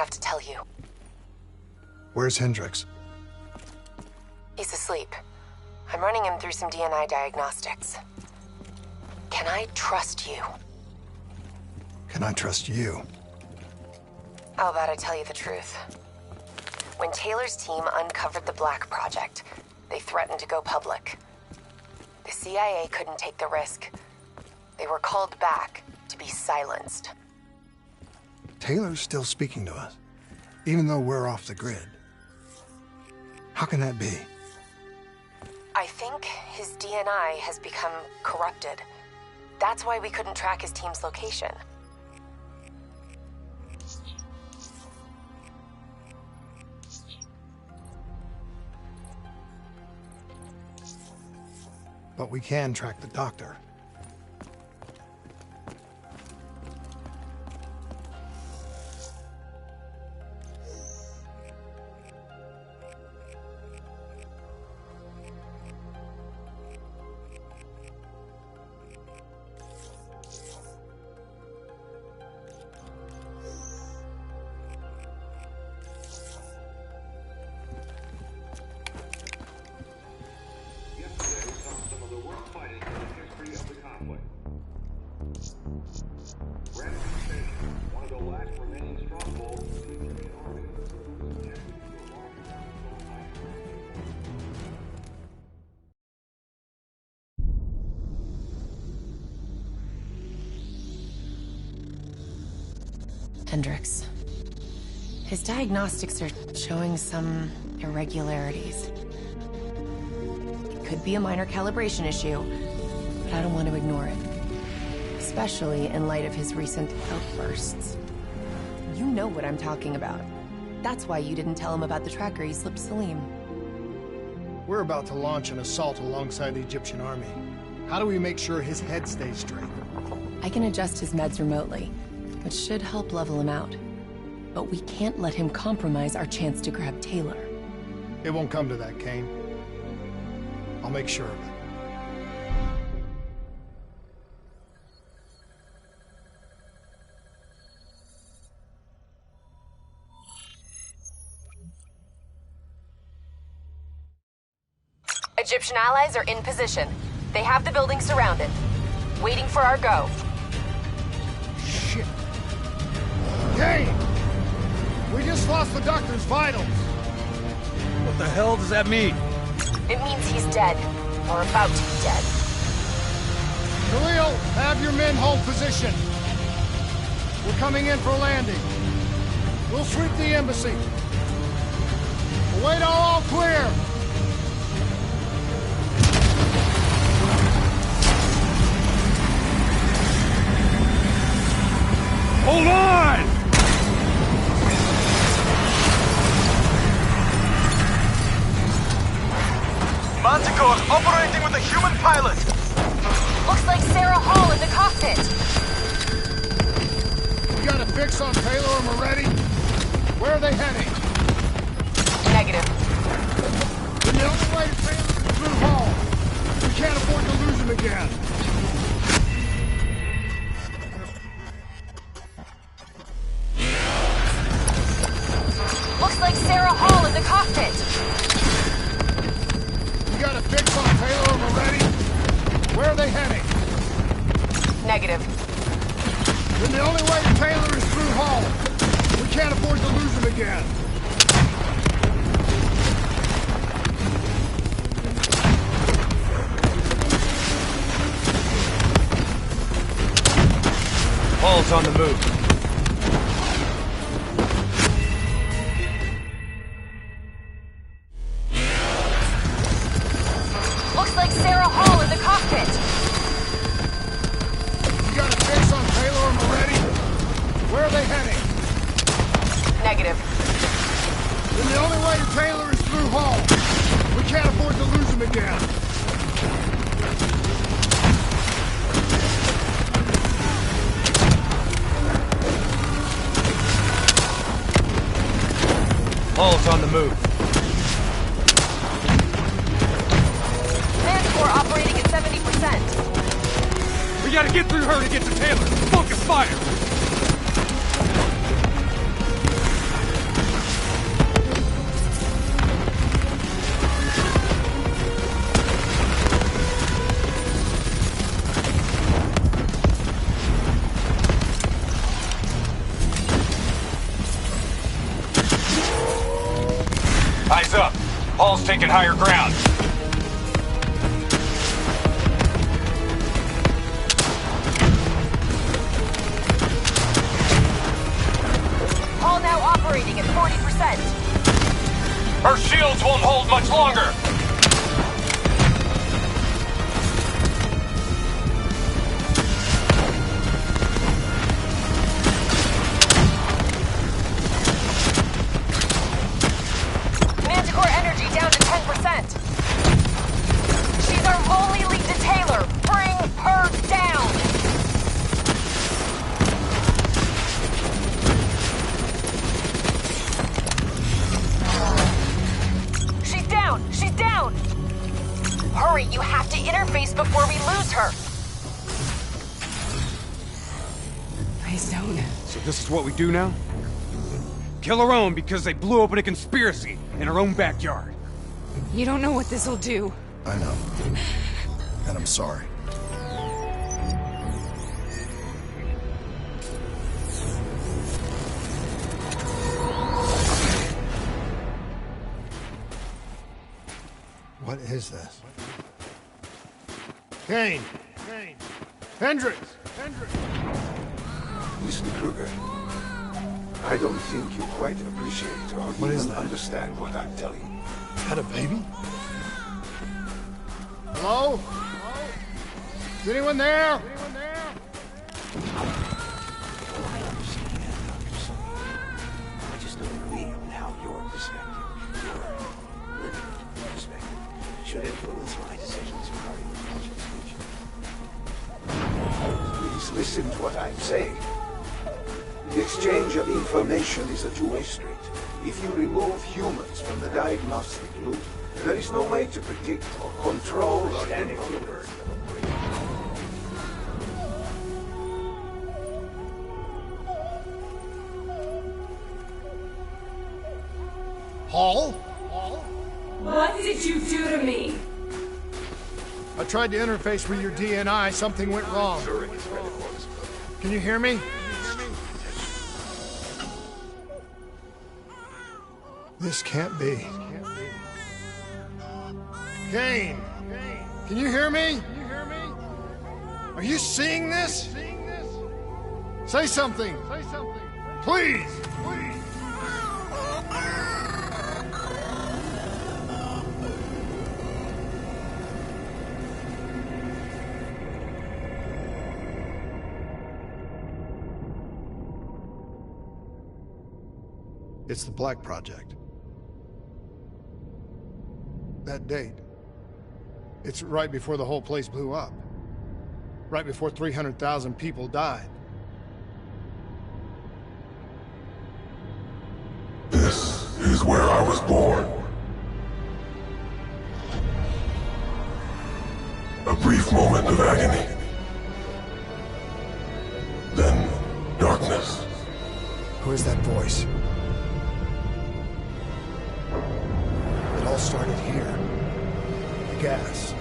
have to tell you. Where's Hendricks? He's asleep. I'm running him through some DNA diagnostics. Can I trust you? Can I trust you? How about I tell you the truth? When Taylor's team uncovered the Black Project, they threatened to go public. The CIA couldn't take the risk. They were called back to be silenced. Taylor's still speaking to us, even though we're off the grid. How can that be? I think his DNA has become corrupted. That's why we couldn't track his team's location. But we can track the doctor. Hendricks. His diagnostics are showing some irregularities. It could be a minor calibration issue, but I don't want to ignore it. Especially in light of his recent outbursts. You know what I'm talking about. That's why you didn't tell him about the tracker he slipped Salim. We're about to launch an assault alongside the Egyptian army. How do we make sure his head stays straight? I can adjust his meds remotely, which should help level him out. But we can't let him compromise our chance to grab Taylor. It won't come to that, Kane. I'll make sure of it. Egyptian allies are in position. They have the building surrounded. Waiting for our go. Shit. Kane! We just lost the doctor's vitals. What the hell does that mean? It means he's dead. Or about to be dead. Khalil, have your men hold position. We're coming in for a landing. We'll sweep the embassy. Await all clear. Hold on! Manticore's operating with a human pilot! Looks like Sarah Hall in the cockpit! We got a fix on Taylor and we're ready. Where are they heading? Negative. Then the only way to Taylor is through Hall. We can't afford to lose him again. Looks like Sarah Hall in the cockpit! We got a fix on Taylor and we're ready. Where are they heading? Negative. Then the only way to Taylor is through Hall. We can't afford to lose him again. Hall's on the move. Looks like Sarah Hall in the cockpit! We got a fix on Taylor and we're ready. Where are they heading? Negative. Then the only way to Taylor is through Hall. We can't afford to lose him again. Hall's on the move. Manticore operating at 70%. We gotta get through her to get to Taylor. Focus fire! Hall's taking higher ground. Hall now operating at 40%. Her shields won't hold much longer. Manticore energy down to 10%. She's our only lead to Taylor. Bring her down. She's down. She's down. Hurry, you have to interface before we lose her. Please don't. So this is what we do now? Kill our own because they blew open a conspiracy in our own backyard. You don't know what this'll do. I know. And I'm sorry. What is this? Kane! Kane! Hendricks! Hendricks! Mr. Kruger, I don't think you quite appreciate or What is even that? understand what I'm telling you. Had a baby? Hello? Hello? Is anyone there? Anyone there? I understand, Dr. Sonny. I just don't agree on how your perspective, your limited perspective, should influence my decisions regarding the project's future. Please listen to what I'm saying. The exchange of information is a two-way street. If you remove humans from the diagnostic loop, there is no way to predict or control or any of the burden of operation. Hall? Hall? What did you do to me? I tried to interface with your DNI. Something went wrong. Can you hear me? This can't be. Kane! Can you hear me? Are you seeing this? Say something! Please! It's the Black Project. That date. It's right before the whole place blew up. Right before 300,000 people died. This is where I was born. A brief moment of agony. Then, darkness. Who is that voice? It all started here. The gas.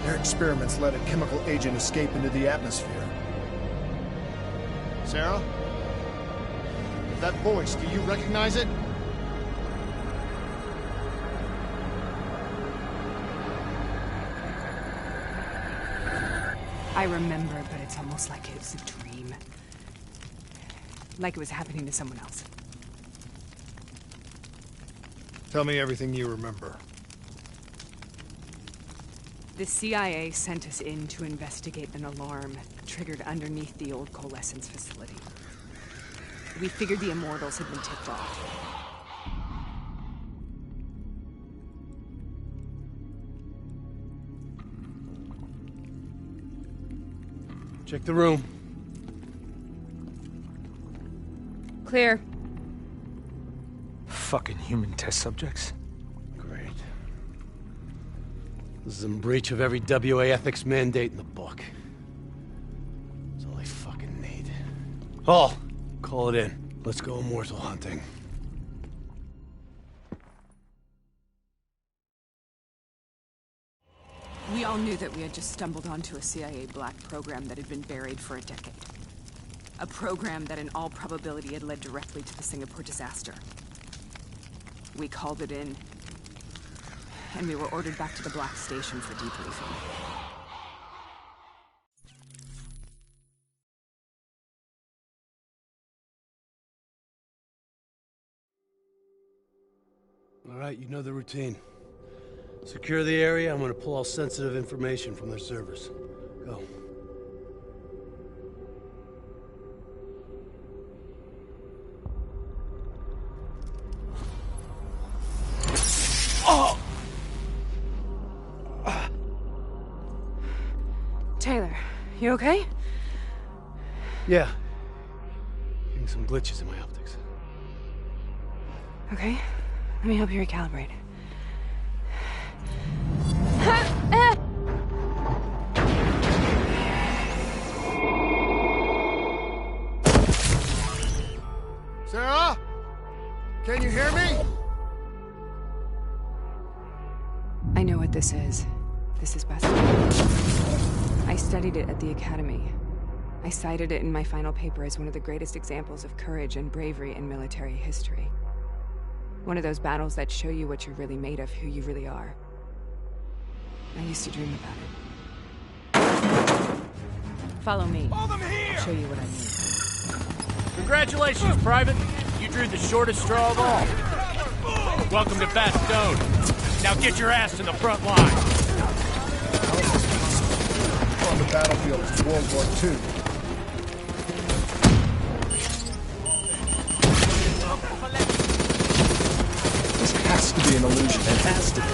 Their experiments let a chemical agent escape into the atmosphere. Sarah? That voice, do you recognize it? I remember, but it's almost like it was a dream. Like it was happening to someone else. Tell me everything you remember. The CIA sent us in to investigate an alarm triggered underneath the old coalescence facility. We figured the Immortals had been tipped off. Check the room. Clear. Fucking human test subjects. Great. This is in breach of every WA ethics mandate in the book. That's all they fucking need. Hall, call it in. Let's go immortal hunting. We all knew that we had just stumbled onto a CIA black program that had been buried for a decade. A program that in all probability had led directly to the Singapore disaster. We called it in, and we were ordered back to the Black Station for debriefing. All right, you know the routine. Secure the area. I'm gonna pull all sensitive information from their servers. Go. Oh! Taylor, you okay? Yeah. Getting some glitches in my optics. Okay, let me help you recalibrate. Sarah? Can you hear me? I know what this is. This is best. I studied it at the Academy. I cited it in my final paper as one of the greatest examples of courage and bravery in military history. One of those battles that show you what you're really made of, who you really are. I used to dream about it. Follow me. I'll show you what I mean. Congratulations, Private. You drew the shortest straw of all. Welcome to Bastogne. Now get your ass to the front line. On the battlefield is World War II. This has to be an illusion. It has to be.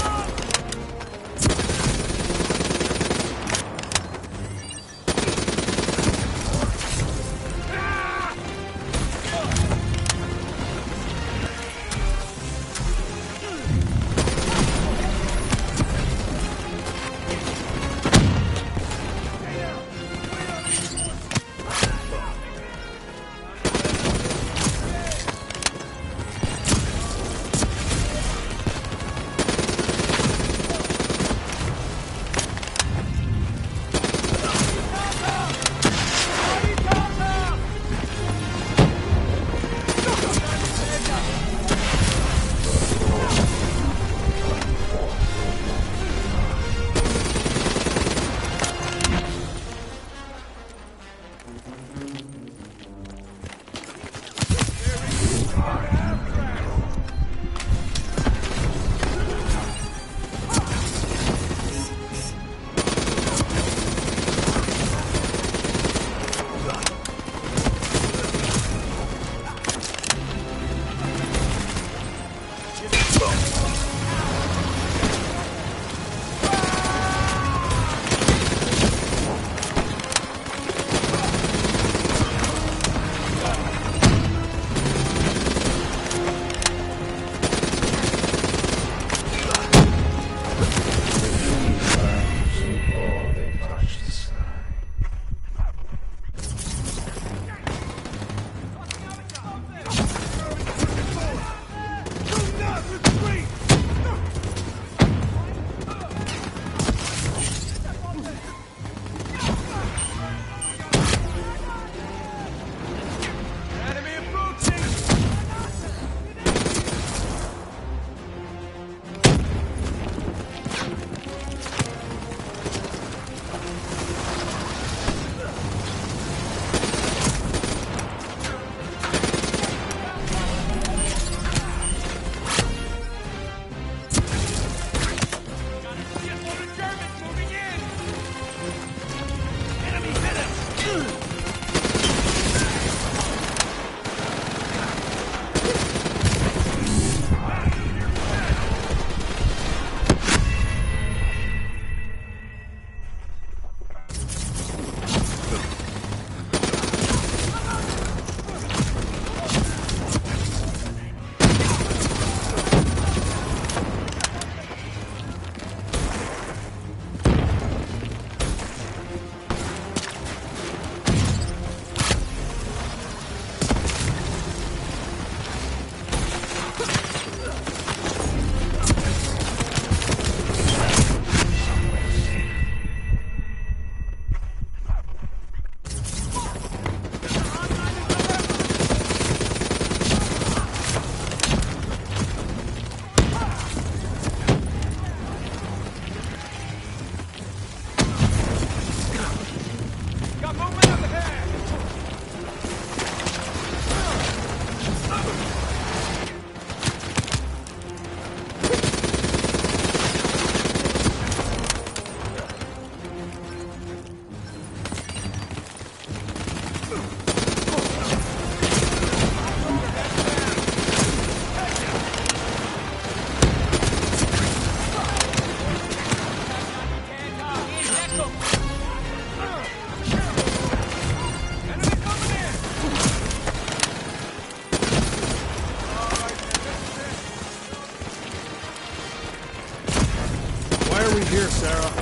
are we here, Sarah?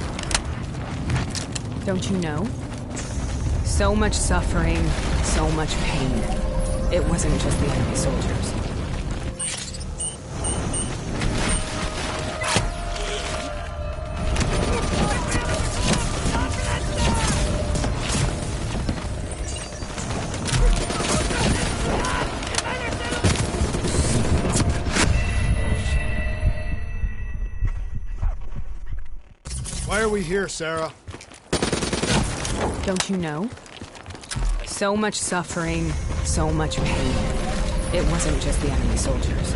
Don't you know? So much suffering, so much pain. It wasn't just the enemy soldiers. Why are we here, Sarah? Don't you know? So much suffering, so much pain. It wasn't just the enemy soldiers.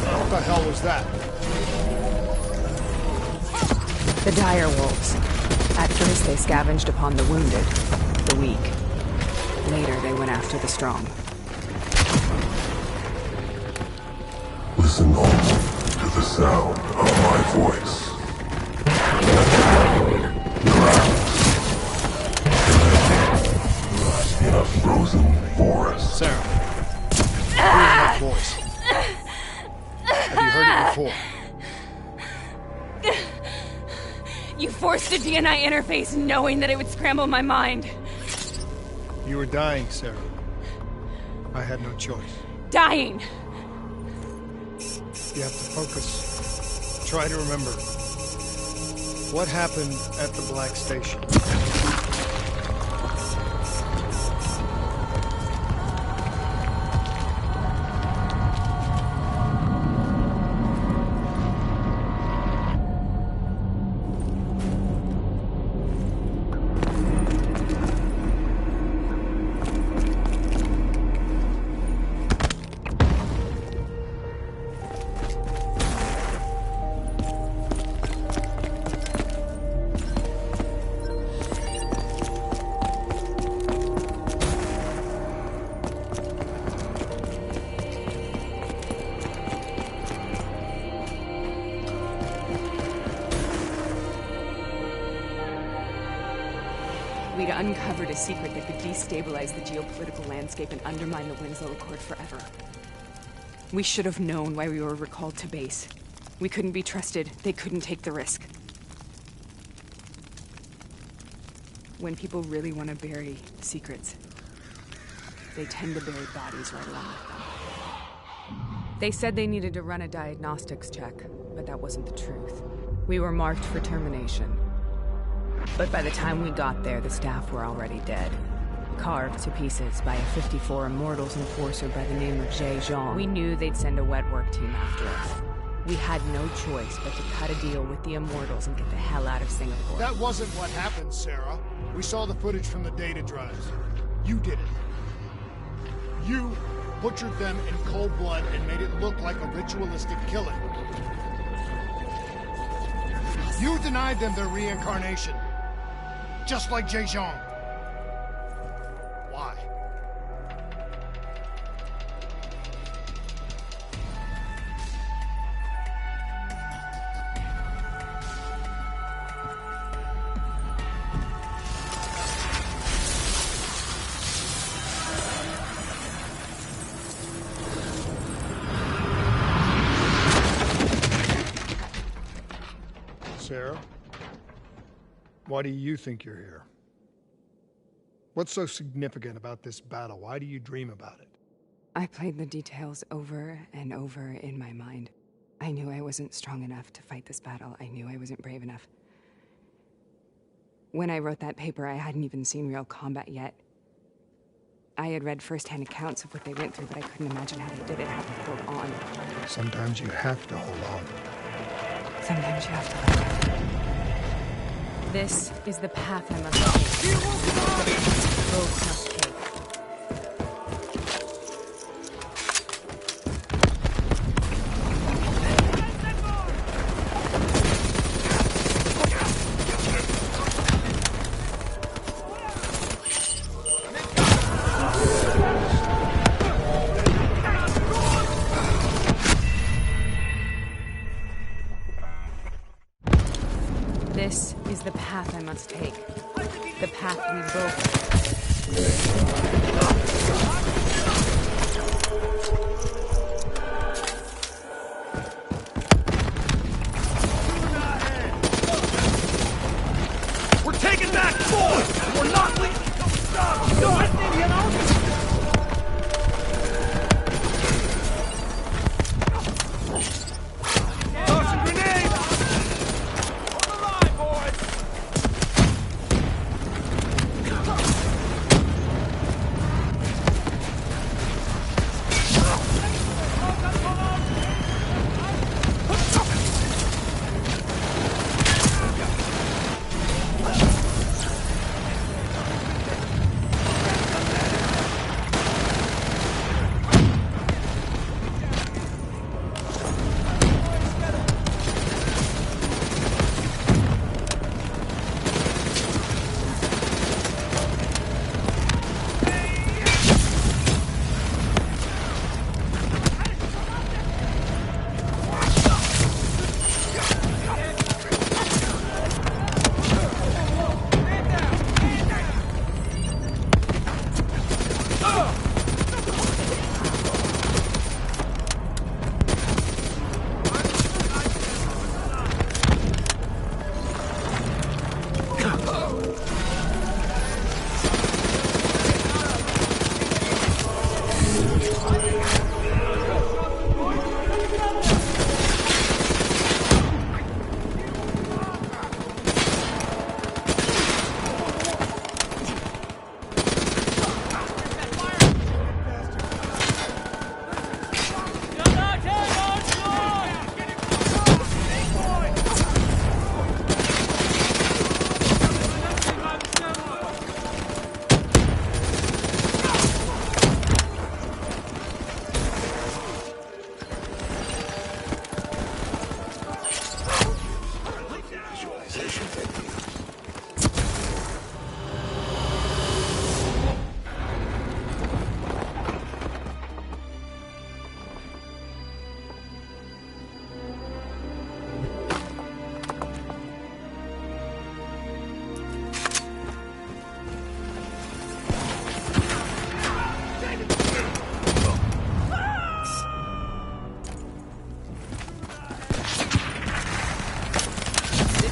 What the hell was that? The dire wolves. At first they scavenged upon the wounded, the weak. Later they went after the strong. Listen only to the sound of my voice. In a frozen forest. Sarah. Hear that voice. Have you heard it before? You forced a DNA interface knowing that it would scramble my mind. You were dying, Sarah. I had no choice. Dying! You have to focus. Try to remember. What happened at the Black Station? We'd uncovered a secret that could destabilize the geopolitical landscape and undermine the Winslow Accord forever. We should have known why we were recalled to base. We couldn't be trusted. They couldn't take the risk. When people really want to bury secrets, they tend to bury bodies right along with them. They said they needed to run a diagnostics check, but that wasn't the truth. We were marked for termination. But by the time we got there, the staff were already dead. Carved to pieces by a 54 Immortals enforcer by the name of Zhejiang. We knew they'd send a wet work team after us. We had no choice but to cut a deal with the Immortals and get the hell out of Singapore. That wasn't what happened, Sarah. We saw the footage from the data drives. You did it. You butchered them in cold blood and made it look like a ritualistic killing. You denied them their reincarnation. Just like Zhejiang. Why? Sarah? Why do you think you're here? What's so significant about this battle? Why do you dream about it? I played the details over and over in my mind. I knew I wasn't strong enough to fight this battle. I knew I wasn't brave enough. When I wrote that paper, I hadn't even seen real combat yet. I had read first-hand accounts of what they went through, but I couldn't imagine how they did it, how they held on. Sometimes you have to hold on. Sometimes you have to let go. This is the path I must take. Both must take. This is the path I must take. The path we both... We're taking back Ford! We're not leaving until we stop! You listening, you know? Tossing grenades! On the line, boys!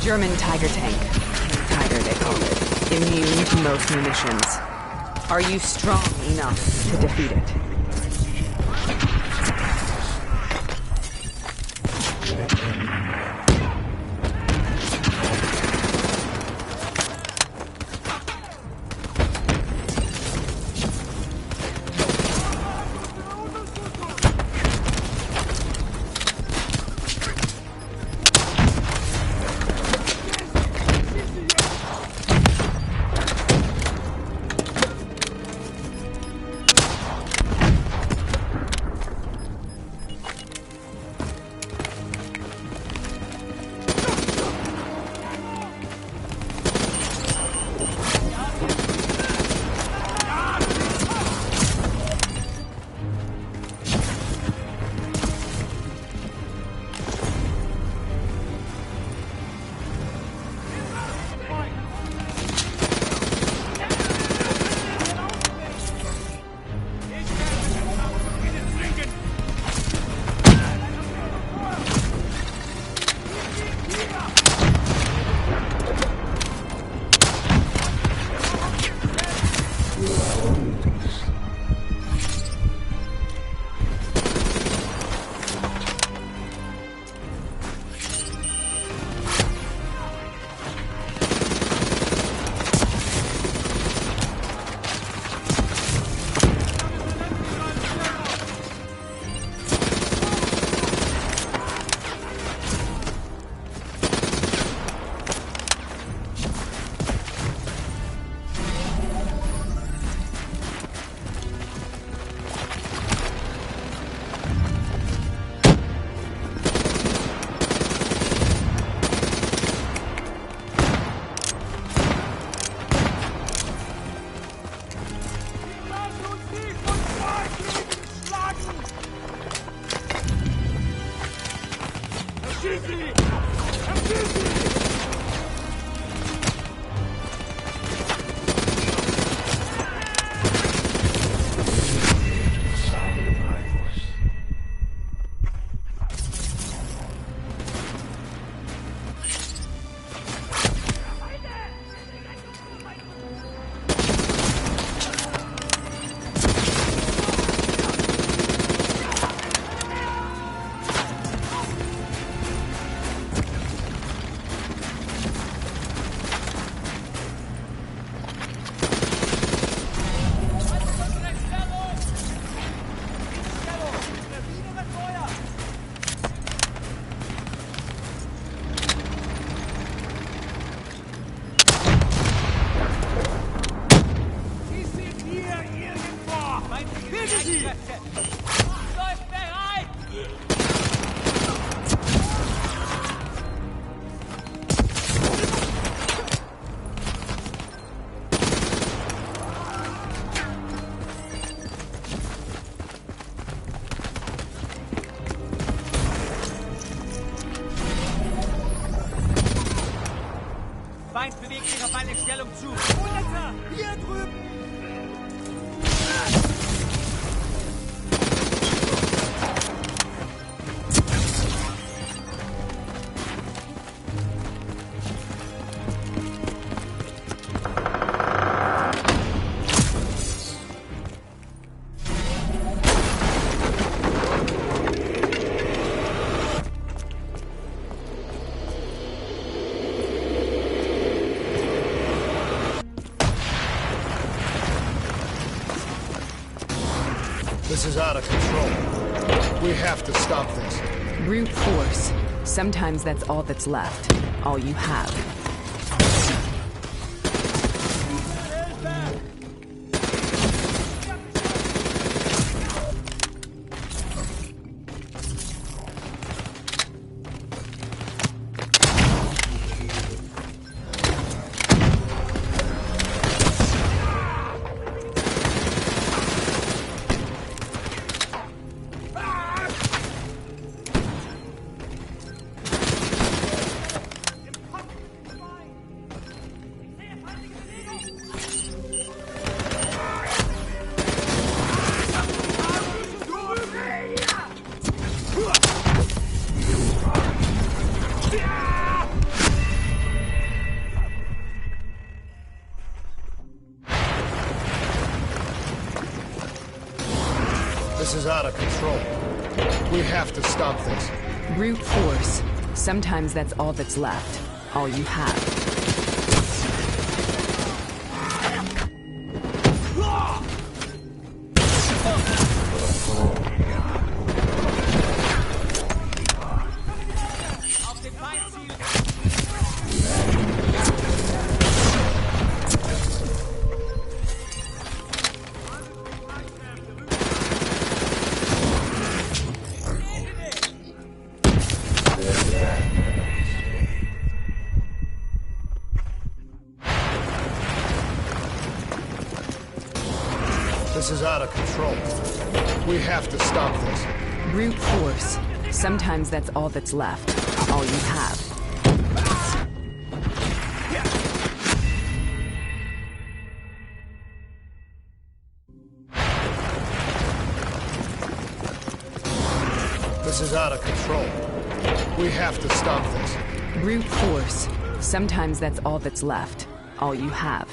German Tiger tank. Tiger, they call it. Immune to most munitions. Are you strong enough to defeat it? Stellung zu. Runter! Hier drüben! This is out of control. We have to stop this. Brute force. Sometimes that's all that's left. All you have. This is out of control. We have to stop this. Brute force. Sometimes that's all that's left. All you have. This is out of control. We have to stop this. Brute force. Sometimes that's all that's left. All you have. This is out of control. We have to stop this. Brute force. Sometimes that's all that's left. All you have.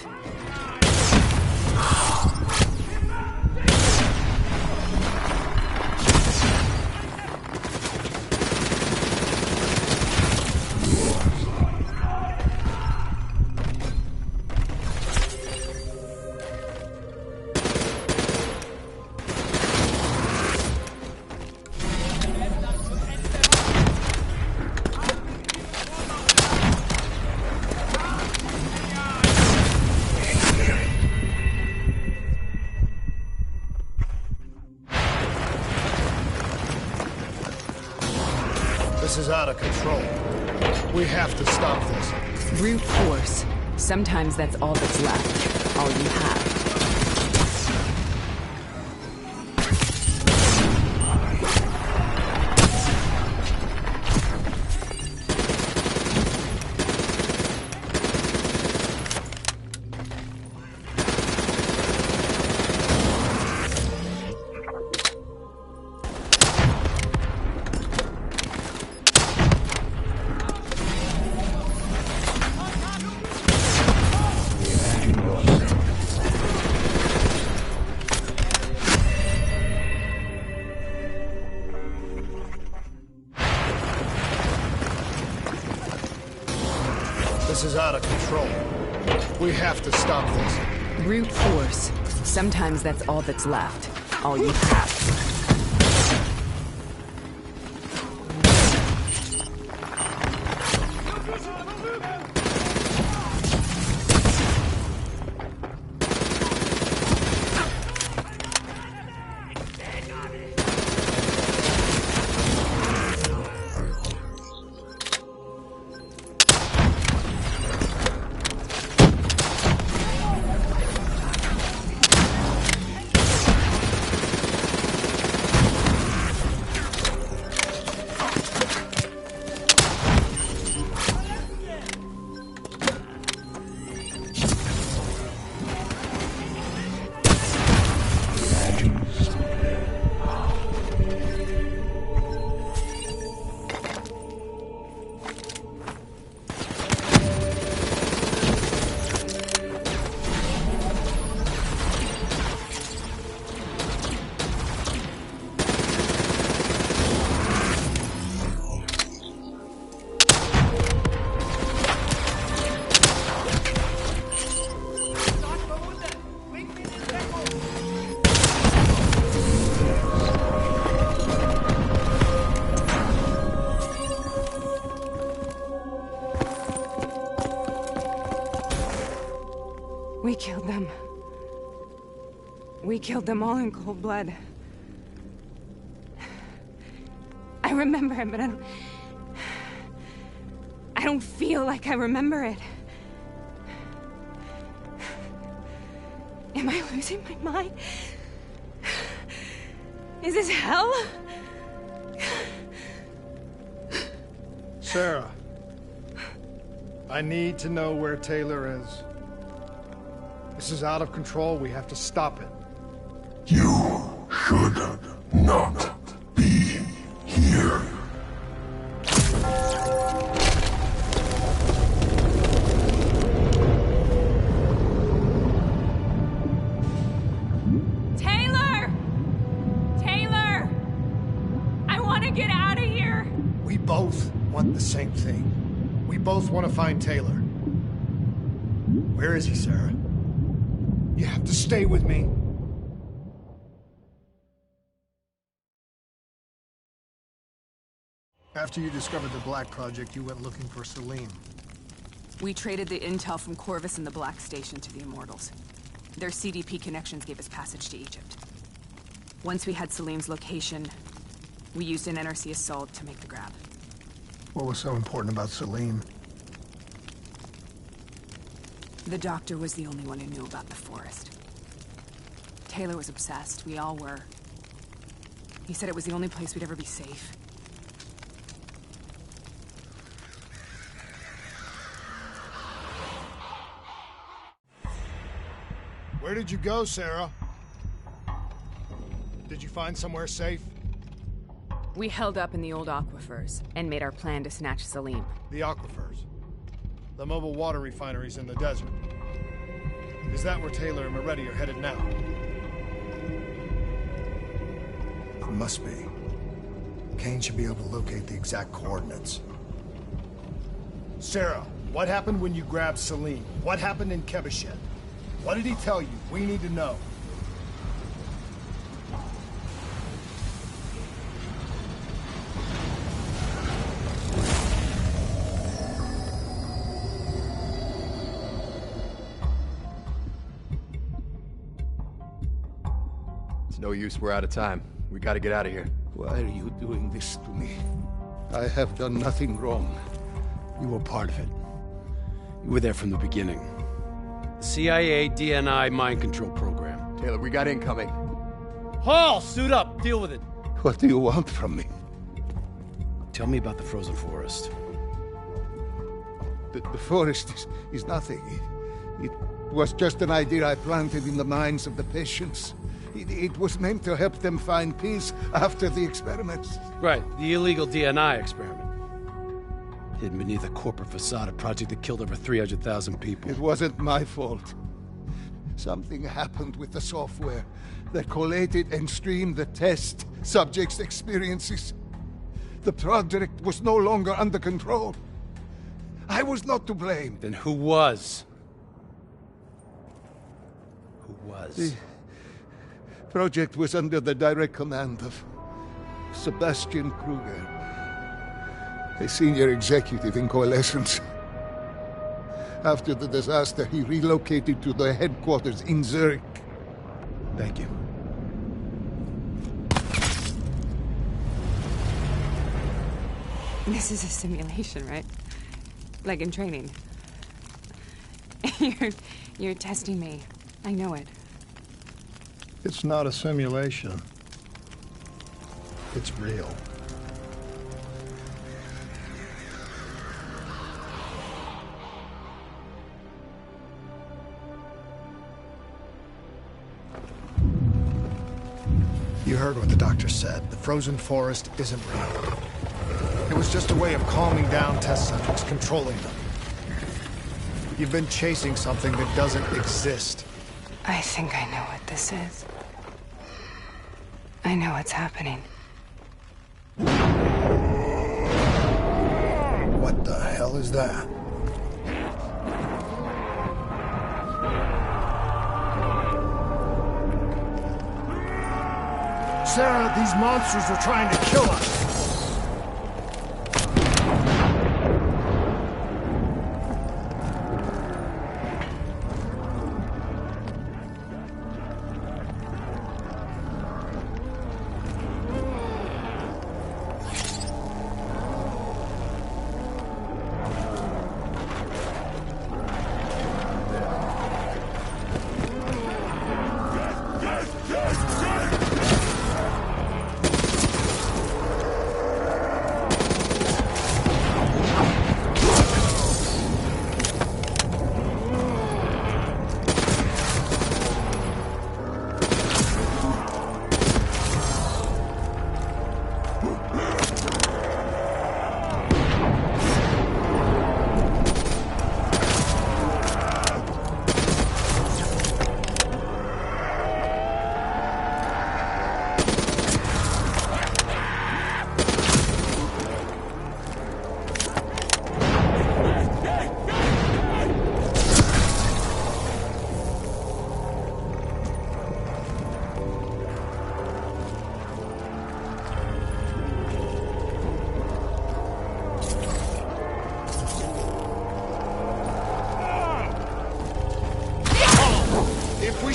This is out of control. We have to stop this. Brute force. Sometimes that's all that's left. All you have. This is out of control. We have to stop this. Brute force. Sometimes that's all that's left. All you have. killed them. We killed them all in cold blood. I remember it, but I don't feel like I remember it. Am I losing my mind? Is this hell? Sarah, I need to know where Taylor is. This is out of control. We have to stop it. You should not be here. Taylor! Taylor! I want to get out of here! We both want the same thing. We both want to find Taylor. Where is he, Sarah? You have to stay with me. After you discovered the Black Project, you went looking for Salim. We traded the intel from Corvus and the Black Station to the Immortals. Their CDP connections gave us passage to Egypt. Once we had Salim's location, we used an NRC assault to make the grab. What was so important about Salim? The doctor was the only one who knew about the forest. Taylor was obsessed. We all were. He said it was the only place we'd ever be safe. Where did you go, Sarah? Did you find somewhere safe? We held up in the old aquifers and made our plan to snatch Salim. The aquifers. The mobile water refineries in the desert. Is that where Taylor and Moretti are headed now? It must be. Kane should be able to locate the exact coordinates. Sarah, what happened when you grabbed Salim? What happened in Kebashet? What did he tell you? We need to know. It's no use, we're out of time. We gotta get out of here. Why are you doing this to me? I have done nothing wrong. You were part of it. You were there from the beginning. The CIA DNI mind control program. Taylor, we got incoming. Hall, suit up. Deal with it. What do you want from me? Tell me about the frozen forest. The forest is nothing. It was just an idea I planted in the minds of the patients. It was meant to help them find peace after the experiments. Right, the illegal DNI experiment. Hidden beneath a corporate facade, a project that killed over 300,000 people. It wasn't my fault. Something happened with the software that collated and streamed the test subjects' experiences. The project was no longer under control. I was not to blame. Then who was? Who was? The project was under the direct command of Sebastian Kruger, a senior executive in Coalescence. After the disaster, he relocated to the headquarters in Zurich. Thank you. This is a simulation, right? Like in training. You're testing me. I know it. It's not a simulation. It's real. You heard what the doctor said. The frozen forest isn't real. It was just a way of calming down test subjects, controlling them. You've been chasing something that doesn't exist. I think I know what this is. I know what's happening. What the hell is that? Sarah, these monsters are trying to kill us!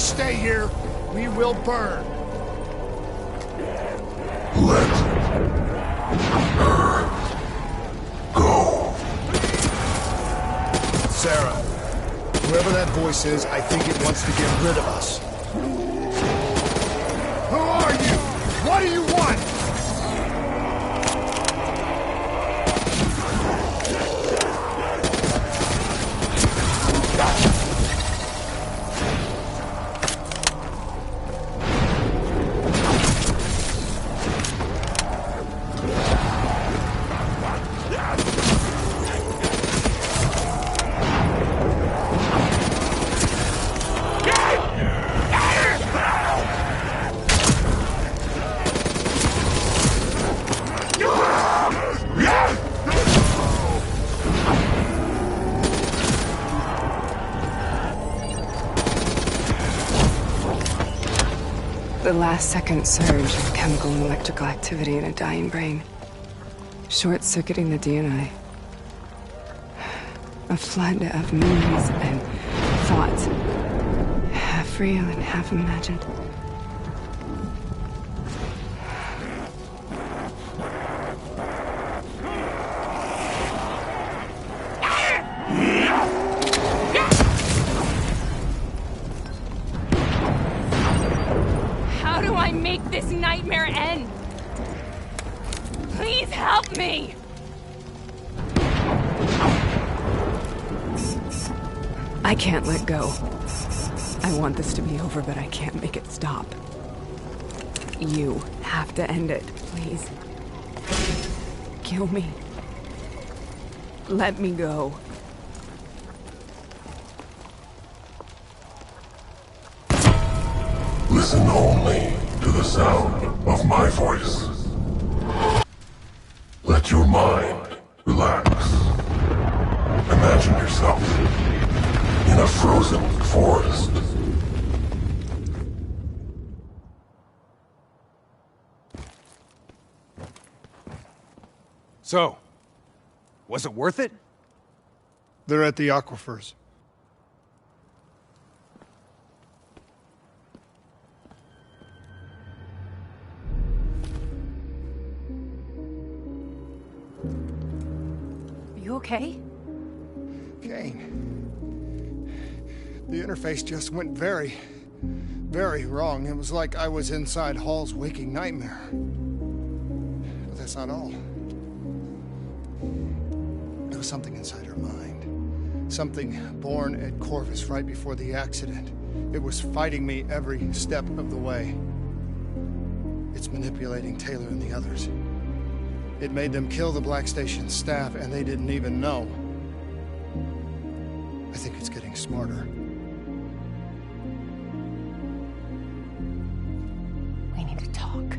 stay here, we will burn. Let her go. Sarah, whoever that voice is, I think it wants to get rid of us. Who are you? What do you want? The last-second surge of chemical and electrical activity in a dying brain. Short-circuiting the DNA. A flood of memories and thoughts. Half real and half imagined. How do I make this nightmare end? Please help me! I can't let go. I want this to be over, but I can't make it stop. You have to end it, please. Kill me. Let me go. Listen only to the sound of my voice. Let your mind relax. Imagine yourself in a frozen forest. So, was it worth it? They're at the aquifers. Are you okay? Kane. The interface just went very, very wrong. It was like I was inside Hall's waking nightmare. But that's not all. There was something inside her mind. Something born at Corvus right before the accident. It was fighting me every step of the way. It's manipulating Taylor and the others. It made them kill the Black Station staff, and they didn't even know. I think it's getting smarter. We need to talk.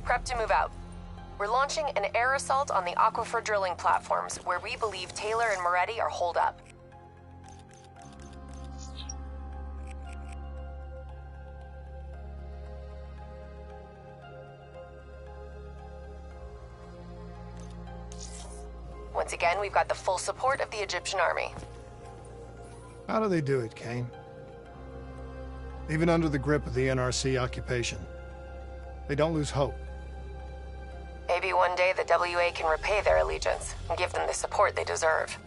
Prep to move out. We're launching an air assault on the aquifer drilling platforms, where we believe Taylor and Moretti are holed up. Once again, we've got the full support of the Egyptian army. How do they do it, Kane? Even under the grip of the NRC occupation, they don't lose hope. Maybe one day the WA can repay their allegiance and give them the support they deserve.